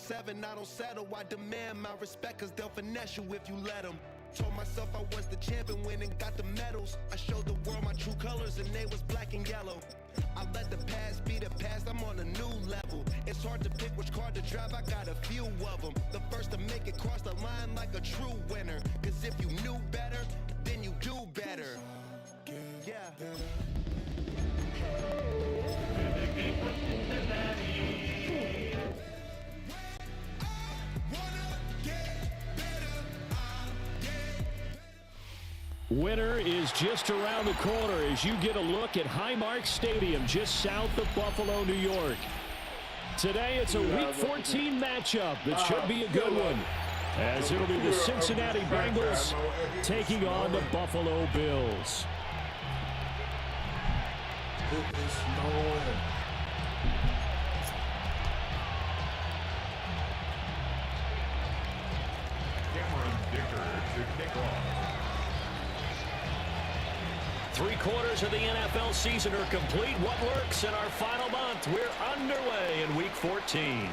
7, I don't settle, I demand my respect, cause they'll finesse you if you let them. Told myself I was the champion, went and got the medals. I showed the world my true colors and they was black and yellow. I let the past be the past, I'm on a new level. It's hard to pick which car to drive, I got a few of them. The first to make it cross the line like a true winner. Cause if you knew better, then you do better. Yeah. Winter is just around the corner as you get a look at Highmark Stadium just south of Buffalo, New York. Today it's a Week 14 matchup that should be a good one, as it'll be the Cincinnati Bengals taking on the Buffalo Bills. Three quarters of the NFL season are complete. What works in our final month? We're underway in Week 14.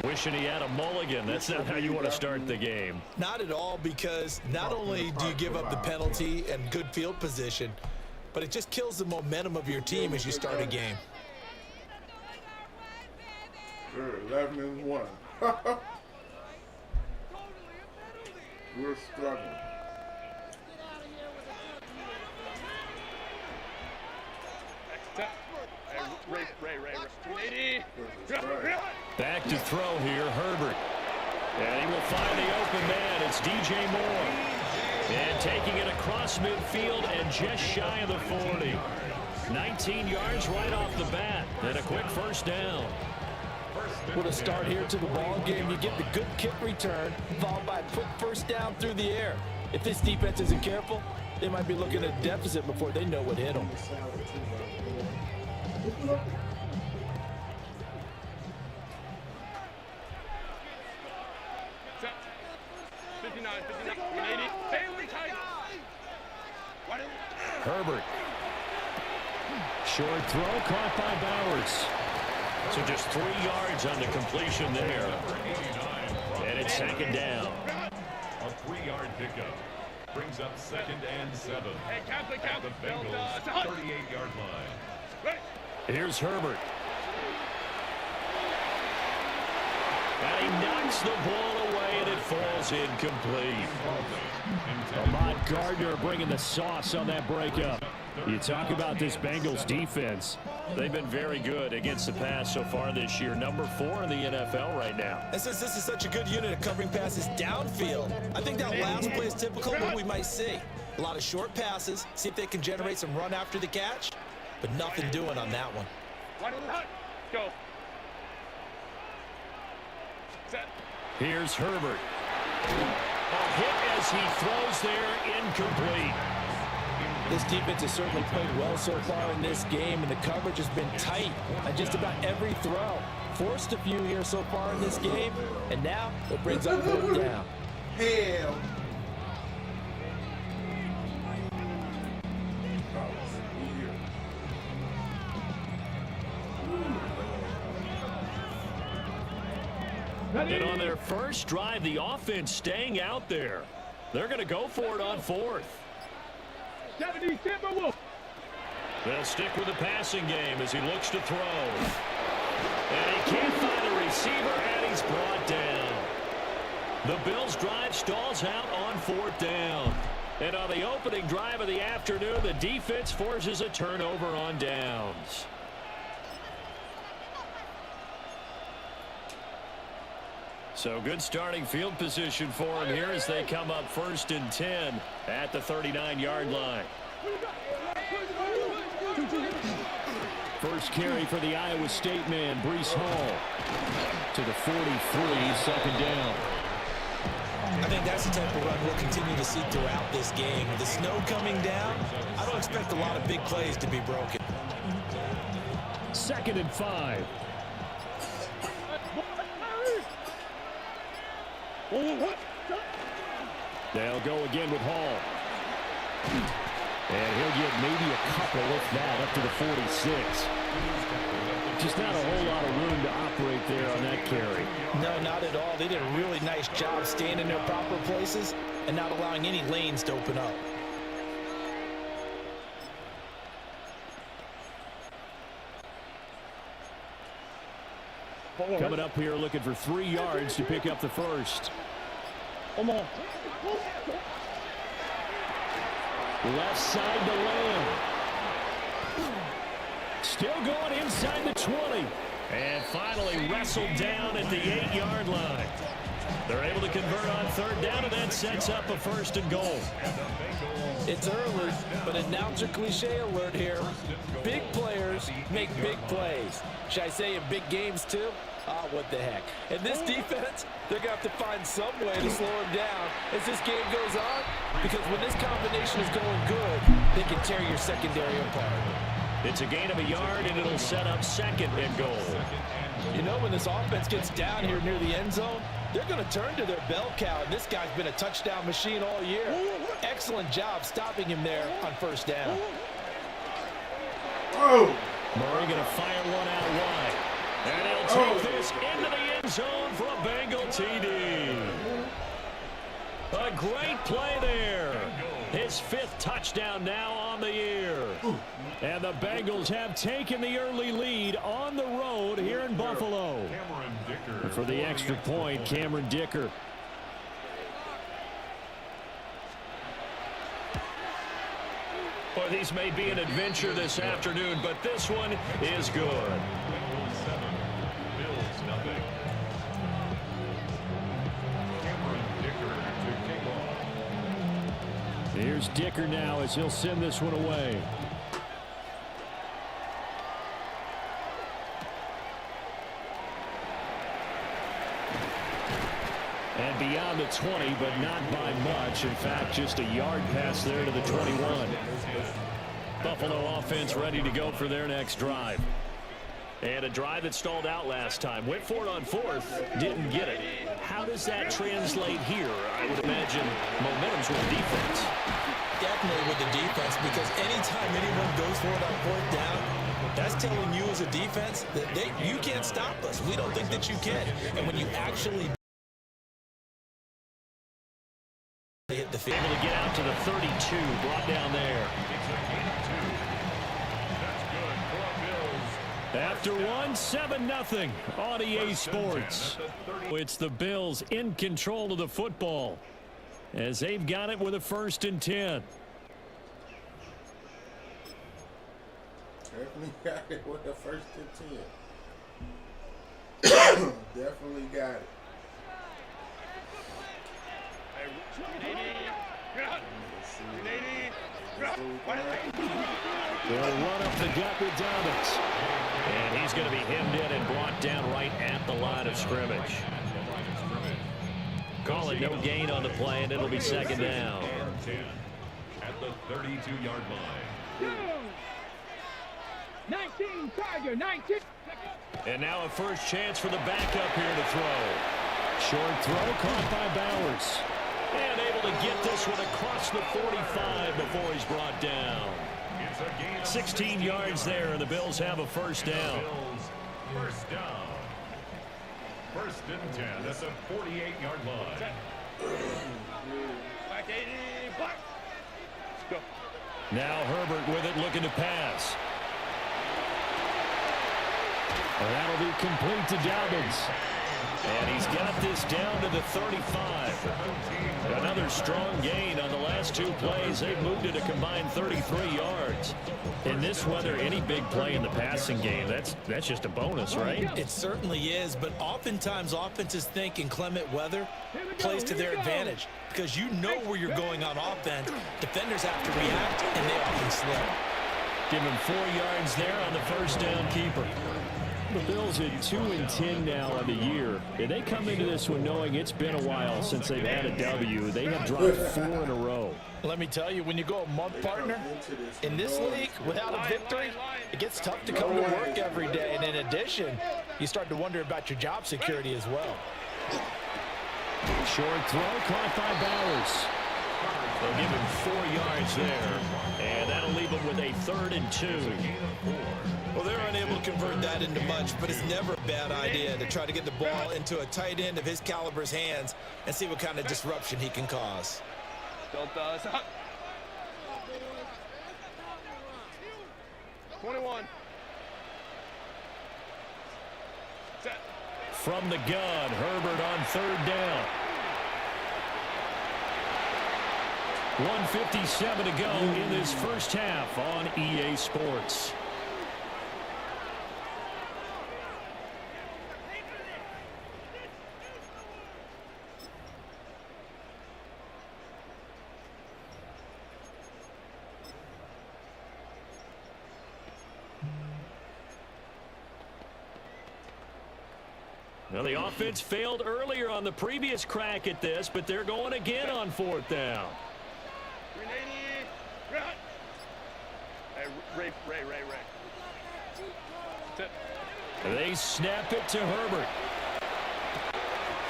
Wishing he had a mulligan. That's not how you want to start the game. Not at all, because not only do you give up the penalty and good field position, but it just kills the momentum of your team as you start a game. 11-1. We're struggling. Back to throw here, Herbert. And he will find the open man. It's DJ Moore. And taking it across midfield and just shy of the 40. 19 yards right off the bat. And a quick first down. What a start here to the ball game. You get the good kick return, followed by a quick first down through the air. If this defense isn't careful, they might be looking at a deficit before they know what hit them. Herbert. Short throw caught by Bowers. So just 3 yards on the completion there. And it's second down. A 3-yard pickup brings up 2nd and 7 at the Bengals' 38-yard line. Here's Herbert. And he knocks the ball away, and it falls incomplete. Ahmad Gardner bringing the sauce on that breakup. You talk about this Bengals defense. They've been very good against the pass so far this year. Number 4 in the NFL right now. And since this is such a good unit of covering passes downfield, I think that last play is typical of what we might see. A lot of short passes, see if they can generate some run after the catch, but nothing doing on that one. Go. Set. Here's Herbert. A hit as he throws there, incomplete. This defense has certainly played well so far in this game, and the coverage has been tight on just about every throw. Forced a few here so far in this game, and now it brings up 4th down. Hell. And on their first drive, the offense staying out there. They're going to go for it on 4th. 70 Timberwolves. They'll stick with the passing game as he looks to throw. And he can't find a receiver, and he's brought down. The Bills' drive stalls out on 4th down. And on the opening drive of the afternoon, the defense forces a turnover on downs. So good starting field position for him here as they come up 1st and 10 at the 39-yard line. First carry for the Iowa State man, Breece Hall. To the 43, 2nd down. I think that's the type of run we'll continue to see throughout this game. With the snow coming down, I don't expect a lot of big plays to be broken. 2nd and 5. They'll go again with Hall. And he'll get maybe a couple, if that, up to the 46. Just not a whole lot of room to operate there on that carry. No, not at all. They did a really nice job staying in their proper places and not allowing any lanes to open up. Coming up here looking for 3 yards to pick up the first. Come on. Left side to Lamb. Still going inside the 20. And finally wrestled down at the 8-yard line. They're able to convert on 3rd down, and that sets up a 1st and goal. It's early, but announcer cliche alert here. Big players make big plays. Should I say in big games too? Ah, what the heck. And this defense, they're going to have to find some way to slow them down as this game goes on, because when this combination is going good, they can tear your secondary apart. It's a gain of a yard, and it'll set up 2nd and goal. You know, when this offense gets down here near the end zone, they're going to turn to their bell cow, and this guy's been a touchdown machine all year. Excellent job stopping him there on 1st down. Oh! Murray going to fire one out wide. And he'll take this into the end zone for a Bengal TD. A great play there. His 5th touchdown now on the year. And the Bengals have taken the early lead on the road here in Buffalo. And for the extra point, Cameron Dicker. Boy, these may be an adventure this afternoon, but this one is good. Here's Dicker now as he'll send this one away. And beyond the 20, but not by much. In fact, just a yard pass there to the 21. Buffalo offense ready to go for their next drive. And a drive that stalled out last time. Went for it on 4th, didn't get it. How does that translate here? I would imagine momentum's with the defense. Definitely with the defense, because anytime anyone goes for it on 4th down, that's telling you as a defense that you can't stop us. We don't think that you can. And when you actually hit the field. Able to get out to the 32, brought down there. After one, 7-0 on EA Sports. It's the Bills in control of the football as they've got it with a 1st and 10. Definitely got it with the 1st and 10. Definitely got it. They'll run up the gut with Dobbins. And he's going to be hemmed in and brought down right at the line of scrimmage. Call it no gain on the play, and it'll be 2nd down. At the 32-yard line. 19, Tiger, 19. And now a first chance for the backup here to throw. Short throw caught by Bowers. And able to get this one across the 45 before he's brought down. 16 yards there, and the Bills have a 1st down. First down. 1st and 10 at the 48-yard line. Back 80, black. Go. Now Herbert with it, looking to pass. And that'll be complete to Dobbins. And he's got this down to the 35. Another strong gain on the last 2 plays. They've moved it a combined 33 yards. In this weather, any big play in the passing game, that's just a bonus, right? It certainly is, but oftentimes offenses think inclement weather plays to their advantage, because you know where you're going on offense. Defenders have to react, and they often slip. Give him 4 yards there on the 1st down keeper. The Bills at 2-10 now on the year. And they come into this one knowing it's been a while since they've had a W. They have dropped 4 in a row. Let me tell you, when you go a month, partner, in this league, without a victory, it gets tough to come to work every day. And in addition, you start to wonder about your job security as well. Short throw caught by Bowers. They'll give him 4 yards there, and that'll leave him with a 3rd and 2. Well, they're unable to convert that into much, but it's never a bad idea to try to get the ball into a tight end of his caliber's hands and see what kind of disruption he can cause. 21. Set. From the gun, Herbert on 3rd down. 1:57 to go in this first half on EA Sports. Now, the offense failed earlier on the previous crack at this, but they're going again on 4th down. 380. Hey, Ray. Set. They snap it to Herbert.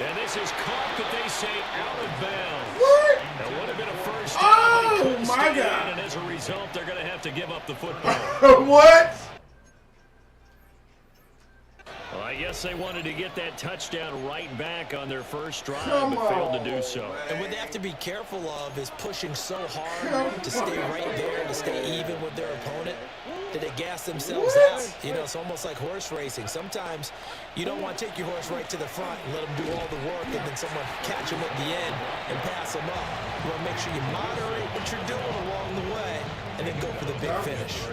And this is caught, but they say out of bounds. What? That would have been a first down. Oh, my God. And as a result, they're going to have to give up the football. What? Well, I guess they wanted to get that touchdown right back on their first drive, Come but failed to on, do so. And what they have to be careful of is pushing so hard to stay right there, to stay even with their opponent, that they gas themselves out. You know, it's almost like horse racing. Sometimes you don't want to take your horse right to the front and let them do all the work, and then someone catch them at the end and pass them up. You want to make sure you moderate what you're doing along the way and then go for the big finish.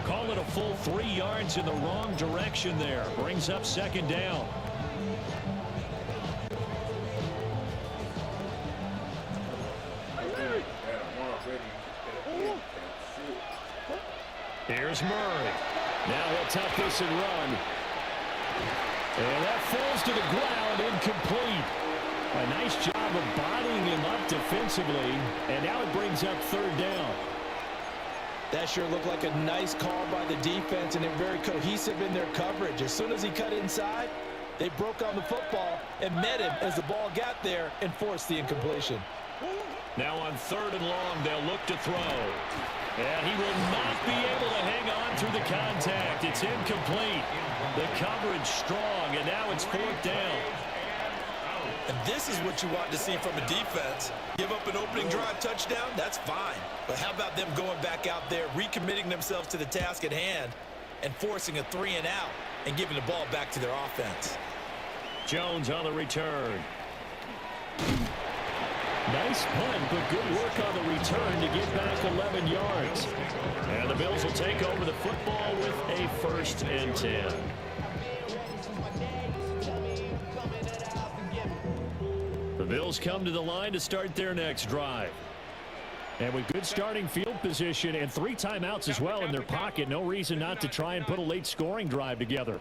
Call it a full 3 yards in the wrong direction there. Brings up 2nd down. Here's Murray. Now he'll tuck this and run. And that falls to the ground, incomplete. A nice job of bodying him up defensively. And now it brings up 3rd down. That sure looked like a nice call by the defense, and they're very cohesive in their coverage. As soon as he cut inside, they broke on the football and met him as the ball got there and forced the incompletion. Now on 3rd and long, they'll look to throw. And he will not be able to hang on through the contact. It's incomplete. The coverage strong, and now it's 4th down. And this is what you want to see from a defense. Give up an opening drive touchdown, that's fine. But how about them going back out there, recommitting themselves to the task at hand, and forcing a 3 and out, and giving the ball back to their offense. Jones on the return. Nice punt, but good work on the return to get back 11 yards. And the Bills will take over the football with a 1st and 10. The Bills come to the line to start their next drive. And with good starting field position and 3 timeouts as well in their pocket, no reason not to try and put a late scoring drive together.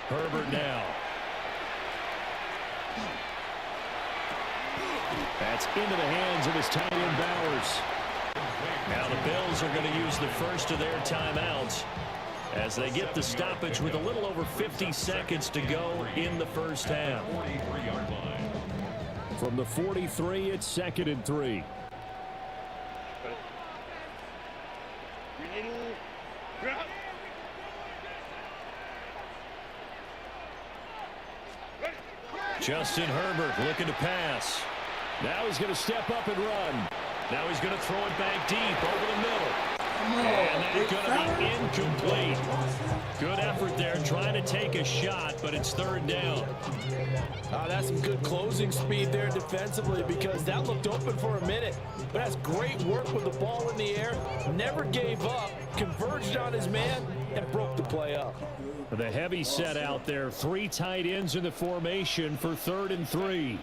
Herbert now. That's into the hands of his tight end Bowers. Now the Bills are going to use the first of their timeouts as they get the stoppage with a little over 50 seconds to go in the first half. From the 43, it's 2nd and 3. Justin Herbert looking to pass. Now he's going to step up and run. Now he's going to throw it back deep over the middle. And that's going to be incomplete. Good effort there trying to take a shot, but it's 3rd down. That's some good closing speed there defensively, because that looked open for a minute. But that's great work with the ball in the air. Never gave up, converged on his man, and broke the play up. The heavy set out there. 3 tight ends in the formation for 3rd and 3.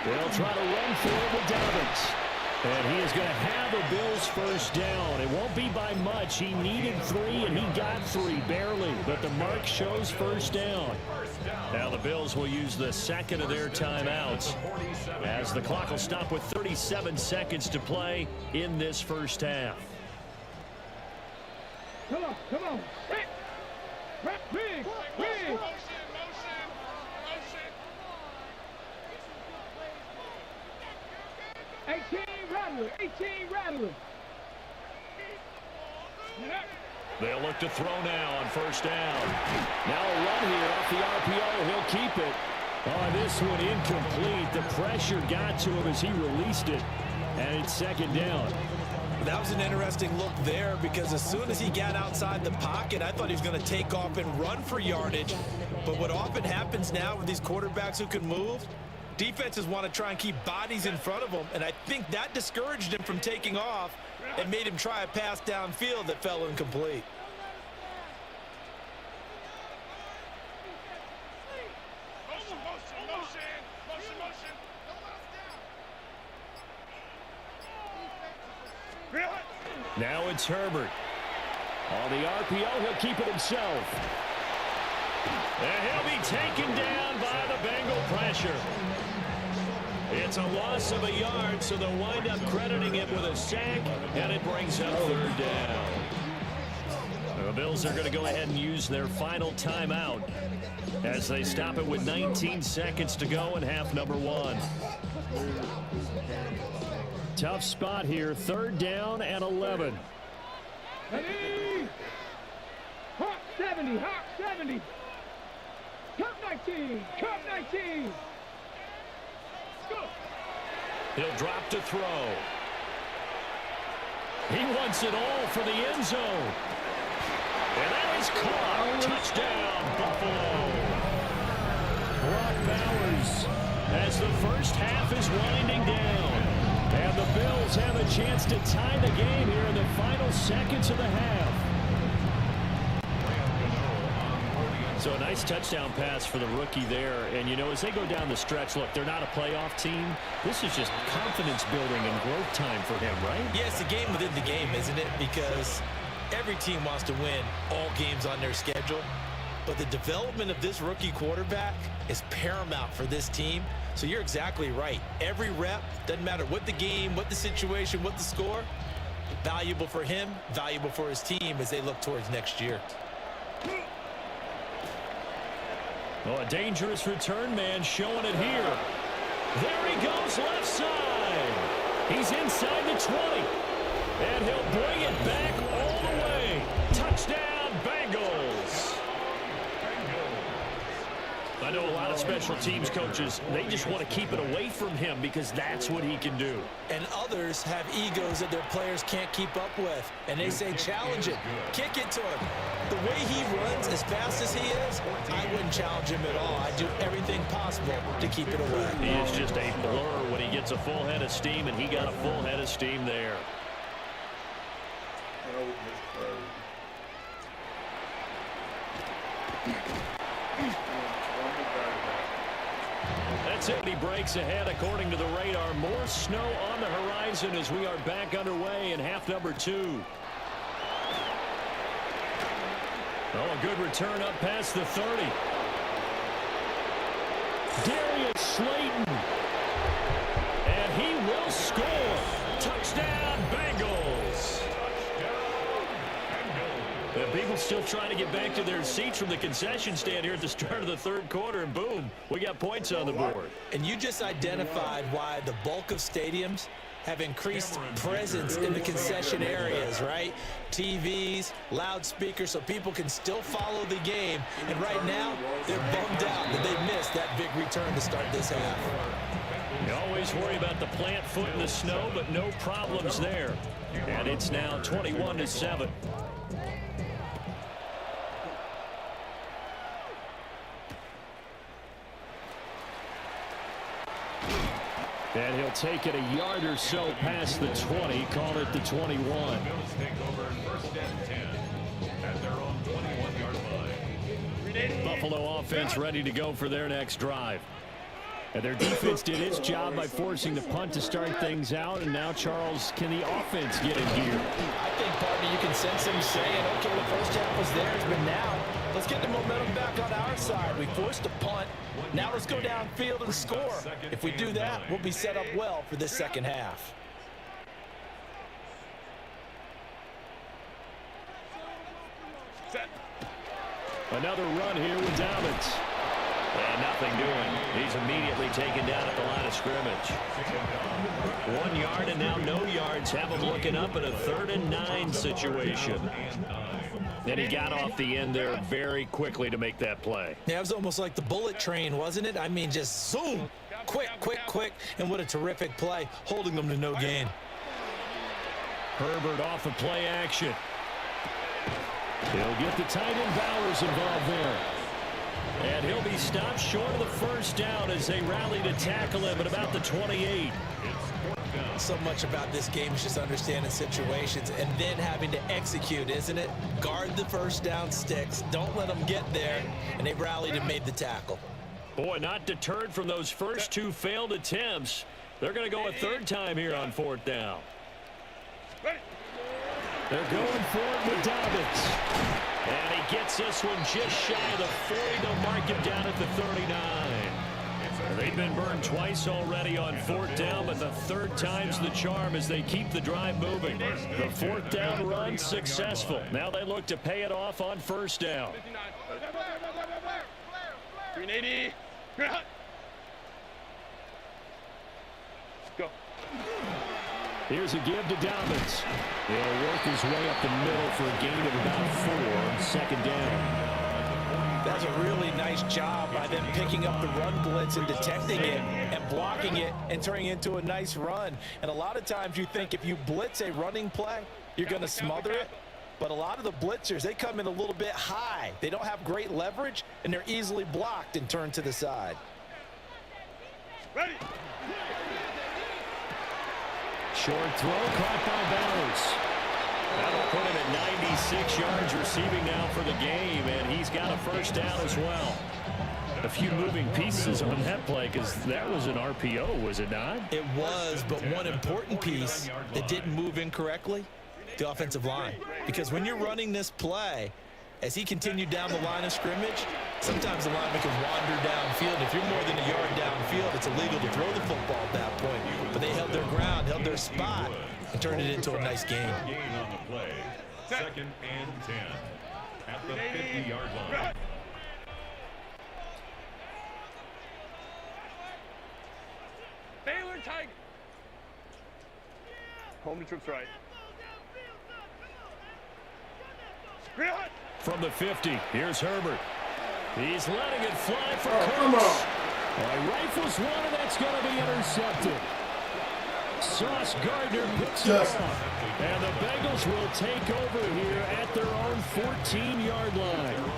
They'll try to run for it with Dobbins. And he is going to have a Bills first down. It won't be by much. He needed 3, and he got 3, barely. But the mark shows first down. Now the Bills will use the 2nd of their timeouts, as the clock will stop with 37 seconds to play in this first half. Come on. Big. They'll look to throw now on first down. Now a run here off the RPO. He'll keep it. Oh, this one incomplete. The pressure got to him as he released it. And it's second down. That was an interesting look there because as soon as he got outside the pocket, I thought he was going to take off and run for yardage. But what often happens now with these quarterbacks who can move, defenses want to try and keep bodies in front of them, and I think that discouraged him from taking off and made him try a pass downfield that fell incomplete. Now it's Herbert. On the RPO, he'll keep it himself. And he'll be taken down by the Bengal pressure. It's a loss of a yard, so they'll wind up crediting it with a sack, and it brings up third down. The Bills are going to go ahead and use their final timeout as they stop it with 19 seconds to go in half number one. Tough spot here, third down and 11. Ready? Hawk 70, Hawk 70. Cup 19, Cup 19. Go. He'll drop to throw. He wants it all for the end zone. And that is caught. Touchdown, Buffalo. Brock Bowers as the first half is winding down. And the Bills have a chance to tie the game here in the final seconds of the half. So a nice touchdown pass for the rookie there. And, you know, as they go down the stretch, look, they're not a playoff team. This is just confidence building and growth time for him, right? Yeah, it's a game within the game, isn't it? Because every team wants to win all games on their schedule. But the development of this rookie quarterback is paramount for this team. So you're exactly right. Every rep, doesn't matter what the game, what the situation, what the score, valuable for him, valuable for his team as they look towards next year. Oh, a dangerous return man showing it here. There he goes left side. He's inside the 20. And he'll bring it back all the way. Touchdown, Bengals. I know a lot of special teams coaches, they just want to keep it away from him because that's what he can do. And others have egos that their players can't keep up with. And they say, challenge him, kick it to him. The way he runs as fast as he is, I wouldn't challenge him at all. I'd do everything possible to keep it away. He is just a blur when he gets a full head of steam, and he got a full head of steam there. That's it. He breaks ahead according to the radar. More snow on the horizon as we are back underway in half number 2. Oh, a good return up past the 30. Darius Slayton. And he will score. Touchdown, Bengals. The people still trying to get back to their seats from the concession stand here at the start of the third quarter, and boom, we got points on the board. And you just identified why the bulk of stadiums have increased presence in the concession areas, right? TVs, loudspeakers, so people can still follow the game. And right now, they're bummed out that they missed that big return to start this half. You always worry about the plant foot in the snow, but no problems there. And it's now 21-7. And he'll take it a yard or so past the 20, call it the 21. Bills take over first and 10 at their own 21-yard line. Buffalo offense ready to go for their next drive. And their defense did its job by forcing the punt to start things out. And now, Charles, can the offense get in here? I think, partner, you can sense them saying, okay, the first half was theirs, but now let's get the momentum back on our side. We forced a punt. Now let's go downfield and score. If we do that, we'll be set up well for this second half. Another run here with Dobbins. And nothing doing. He's immediately taken down at the line of scrimmage. 1 yard and now no yards. Have him looking up at a 3rd and 9 situation. And he got off the end there very quickly to make that play. Yeah, it was almost like the bullet train, wasn't it? I mean, just zoom. Quick, quick, quick. And what a terrific play, holding them to no gain. Herbert off of play action. He'll get the tight end Bowers involved there. And he'll be stopped short of the first down as they rally to tackle him at about the 28. So much about this game is just understanding situations and then having to execute, isn't it? Guard the first down sticks. Don't let them get there. And they rallied and made the tackle. Boy, not deterred from those first 2 failed attempts. They're going to go a 3rd time here on 4th down. They're going for it with Dobbins. And he gets this one just shy of the 40. They'll mark him down at the 39. They've been burned twice already on 4th down, but the 3rd time's the charm as they keep the drive moving. The 4th down run successful. Now they look to pay it off on 1st down. 380. Go. Here's a give to Dobbins. He'll work his way up the middle for a gain of about 4. 2nd down. That's a really nice job by them picking up the run blitz and detecting it and blocking it and turning it into a nice run. And a lot of times you think if you blitz a running play, you're going to smother it. But a lot of the blitzers, they come in a little bit high. They don't have great leverage, and they're easily blocked and turned to the side. Ready. Short throw caught by Bowers. That'll put him at 96 yards receiving now for the game, and he's got a 1st down as well. A few moving pieces on that play because that was an RPO, was it not? It was, but one important piece that didn't move incorrectly, the offensive line. Because when you're running this play, as he continued down the line of scrimmage, sometimes the lineman can wander downfield. If you're more than a yard downfield, it's illegal to throw the football at that point. But they held their ground, held their spot, and turned it into a nice game. Gain on the play. 2nd and 10 at the 50-yard line. Baylor Tiger. Home to troops right. From the 50, here's Herbert. He's letting it fly for Cooks. Come on. He rifles one, and that's going to be intercepted. Sauce Gardner picks it off. And the Bengals will take over here at their own 14-yard line.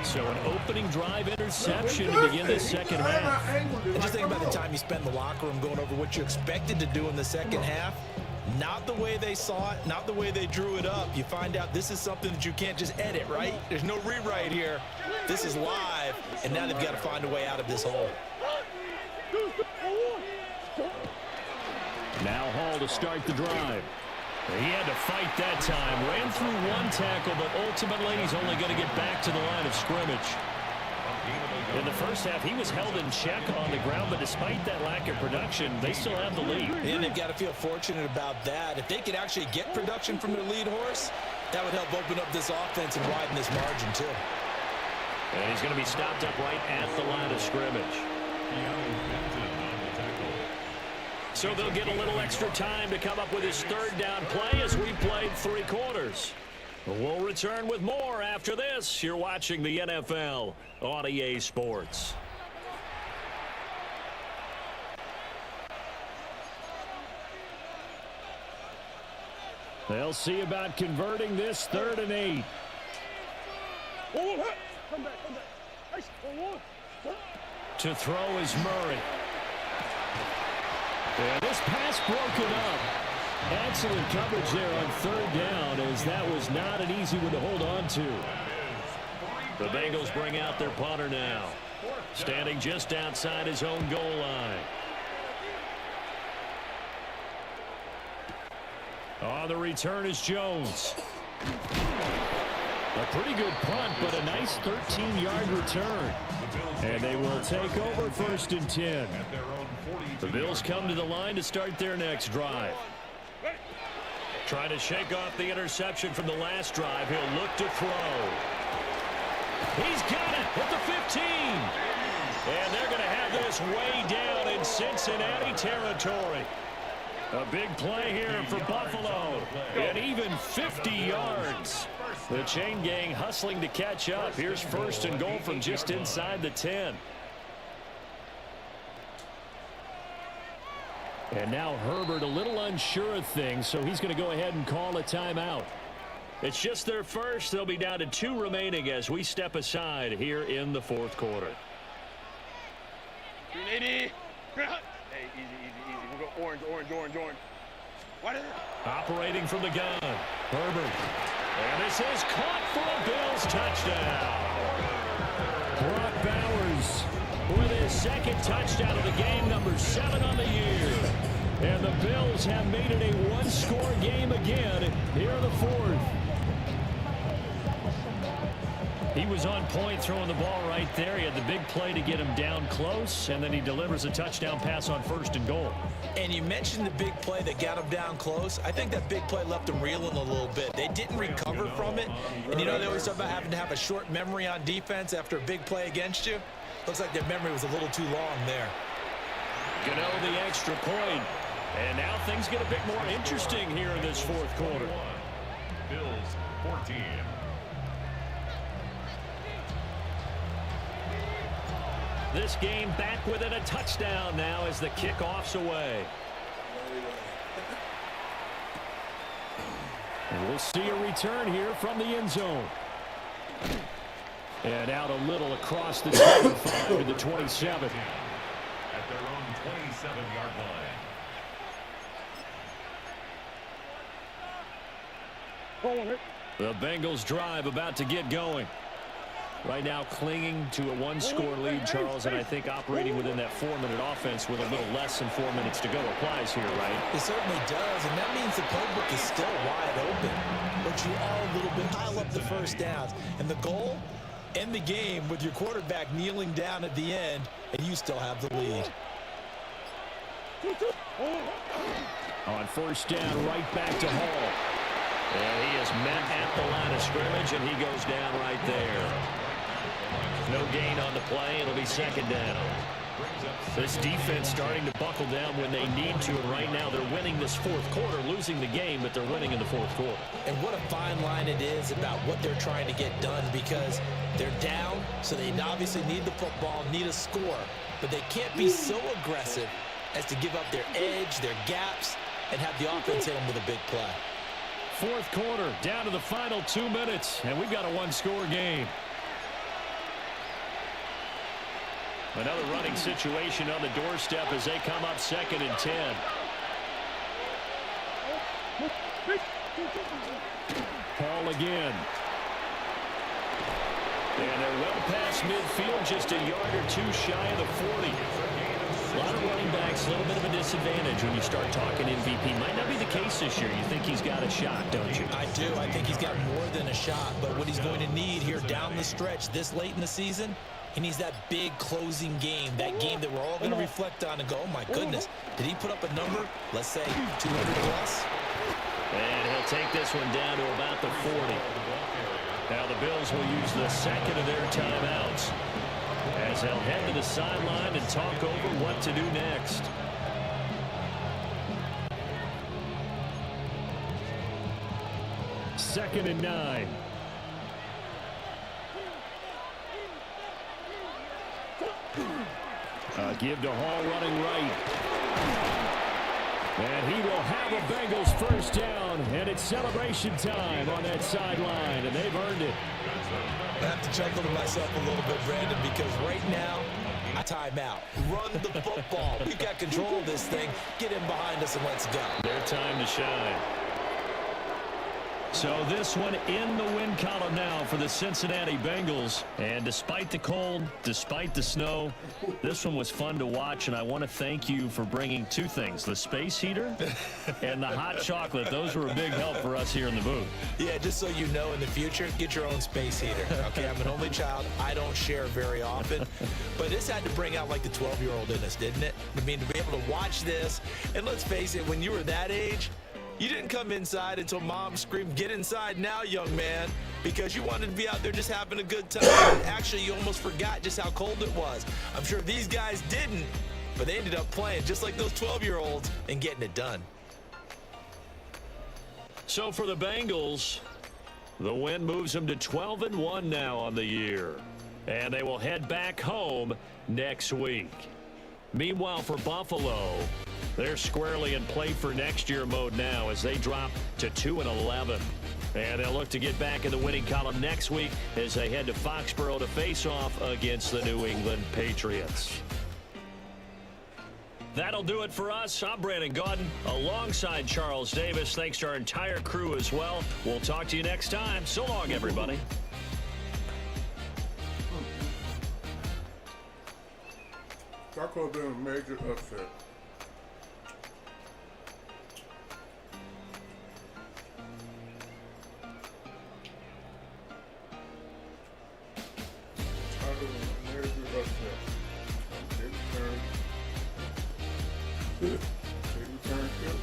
So an opening drive interception to begin the 2nd half. And just think about the time you spend in the locker room going over what you expected to do in the 2nd half. Not the way they saw it, not the way they drew it up. You find out this is something that you can't just edit, right? There's no rewrite here. This is live, and now they've got to find a way out of this hole. Now Hall to start the drive. He had to fight that time. Ran through 1 tackle, but ultimately he's only going to get back to the line of scrimmage. In the first half, he was held in check on the ground, but despite that lack of production, they still have the lead. And they've got to feel fortunate about that. If they could actually get production from their lead horse, that would help open up this offense and widen this margin, too. And he's going to be stopped up right at the line of scrimmage. So they'll get a little extra time to come up with his 3rd down play as we played 3 quarters. We'll return with more after this. You're watching the NFL on EA Sports. They'll see about converting this 3rd and 8. To throw is Murray. And this pass broken up. Excellent coverage there on 3rd down, as that was not an easy one to hold on to. The Bengals bring out their punter now, standing just outside his own goal line. On the return is Jones. A pretty good punt, but a nice 13-yard return. And they will take over 1st and 10. The Bills come to the line to start their next drive. Trying to shake off the interception from the last drive. He'll look to throw. He's got it at the 15. And they're going to have this way down in Cincinnati territory. A big play here for Buffalo, and even 50 yards. The chain gang hustling to catch up. Here's first and goal from just inside the 10. And now Herbert a little unsure of things, so he's going to go ahead and call a timeout. It's just their first. They'll be down to 2 remaining as we step aside here in the fourth quarter. 380. Hey, easy. We'll go orange. What is it? Operating from the gun, Herbert. And this is caught for a Bills touchdown. Brock Bowers with his second touchdown of the game, number 7 on the year. And the Bills have made it a one-score game again here in the fourth. He was on point throwing the ball right there. He had the big play to get him down close, and then he delivers a touchdown pass on first and goal. And you mentioned the big play that got him down close. I think that big play left him reeling a little bit. They didn't recover from it. And you know they always talk about having to have a short memory on defense after a big play against you. Looks like their memory was a little too long there. Gano the extra point. And now things get a bit more interesting here in this fourth quarter. Bills 14. This game back within a touchdown now as the kickoff's away. And we'll see a return here from the end zone. And out a little across the 25 to the 27. At their own 27-yard line. The Bengals drive about to get going. Right now clinging to a one-score lead, Charles, and I think operating within that 4-minute offense with a little less than 4 minutes to go applies here, right? It certainly does, and that means the playbook is still wide open. But you are a little bit pile up the first downs. And the goal, end the game with your quarterback kneeling down at the end, and you still have the lead. On first down, right back to Hall. And he is met at the line of scrimmage, and he goes down right there. No gain on the play. It'll be second down. This defense starting to buckle down when they need to, and right now they're winning this fourth quarter, losing the game, but they're winning in the fourth quarter. And what a fine line it is about what they're trying to get done, because they're down, so they obviously need the football, need a score, but they can't be so aggressive as to give up their edge, their gaps, and have the offense hit them with a big play. Fourth quarter, down to the final 2 minutes, and we've got a one-score game. Another running situation on the doorstep as they come up 2nd and 10. Paul again. And they're well past midfield, just a yard or two shy of the 40. A lot of running backs, a little bit of a disadvantage when you start talking MVP. Might not be the case this year. You think he's got a shot, don't you? I do. I think he's got more than a shot. But what he's going to need here down the stretch this late in the season, he needs that big closing game, that game that we're all going to reflect on and go, oh, my goodness, did he put up a number, let's say, 200 plus? And he'll take this one down to about the 40. Now the Bills will use the second of their timeouts as they'll head to the sideline and talk over what to do next. Second and 9. Give to Hall running right. And he will have a Bengals first down, and it's celebration time on that sideline, and they've earned it. I have to chuckle to myself a little bit, Brandon, because right now, a timeout. Run the football. We've got control of this thing. Get in behind us and let's go. Their time to shine. So this one in the win column now for the Cincinnati Bengals. And despite the cold, despite the snow, this one was fun to watch. And I want to thank you for bringing two things, the space heater and the hot chocolate. Those were a big help for us here in the booth. Yeah, just so you know in the future, get your own space heater. Okay, I'm an only child. I don't share very often. But this had to bring out like the 12-year-old in us, didn't it? I mean, to be able to watch this. And let's face it, when you were that age, You didn't come inside until Mom screamed, "Get inside now, young man," because you wanted to be out there just having a good time. Actually, you almost forgot just how cold it was. I'm sure these guys didn't, but they ended up playing just like those 12-year-olds and getting it done. So for the Bengals, the win moves them to 12-1 now on the year. And they will head back home next week. Meanwhile, for Buffalo, they're squarely in play for next year mode now as they drop to 2-11. And they'll look to get back in the winning column next week as they head to Foxborough to face off against the New England Patriots. That'll do it for us. I'm Brandon Gaudin alongside Charles Davis. Thanks to our entire crew as well. We'll talk to you next time. So long, everybody. That could have been a major upset. That could have been a major upset. Big return. Big return kill.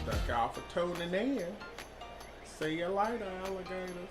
Duck out for tuning in. See you later, alligators.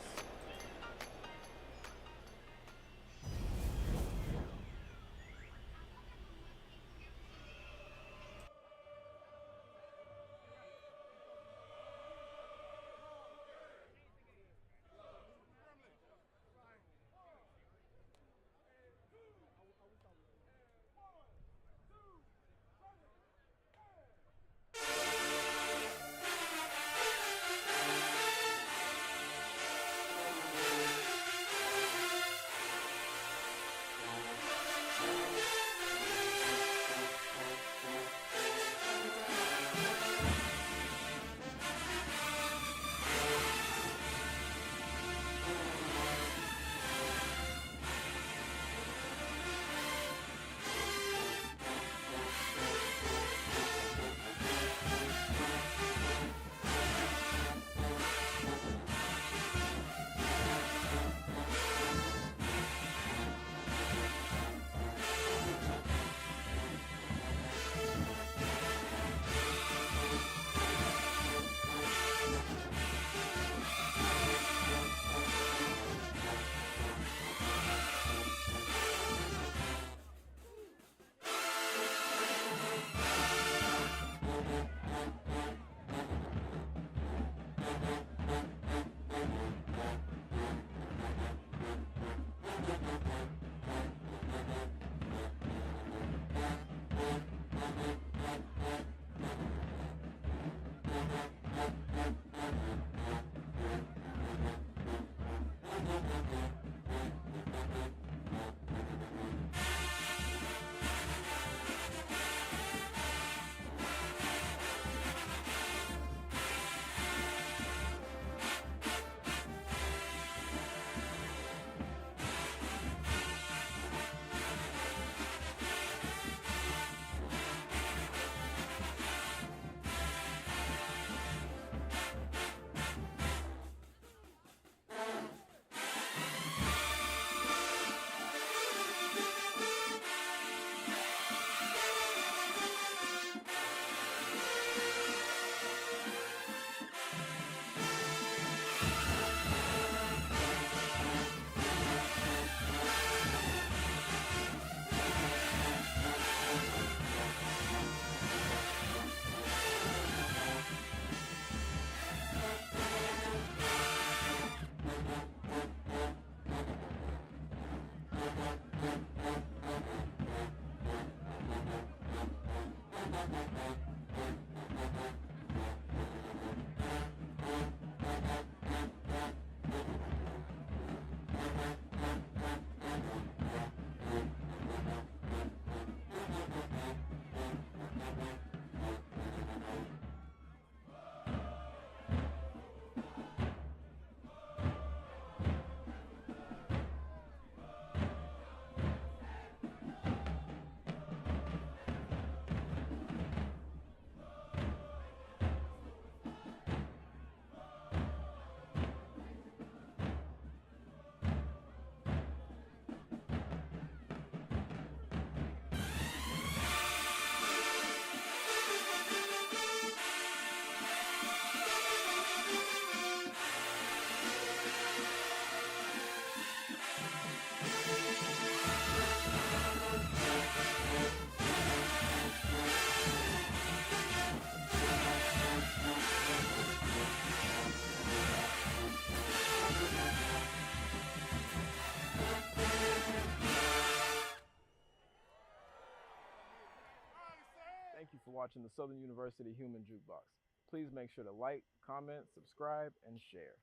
watching the Southern University Human Jukebox. Please make sure to like, comment, subscribe, and share.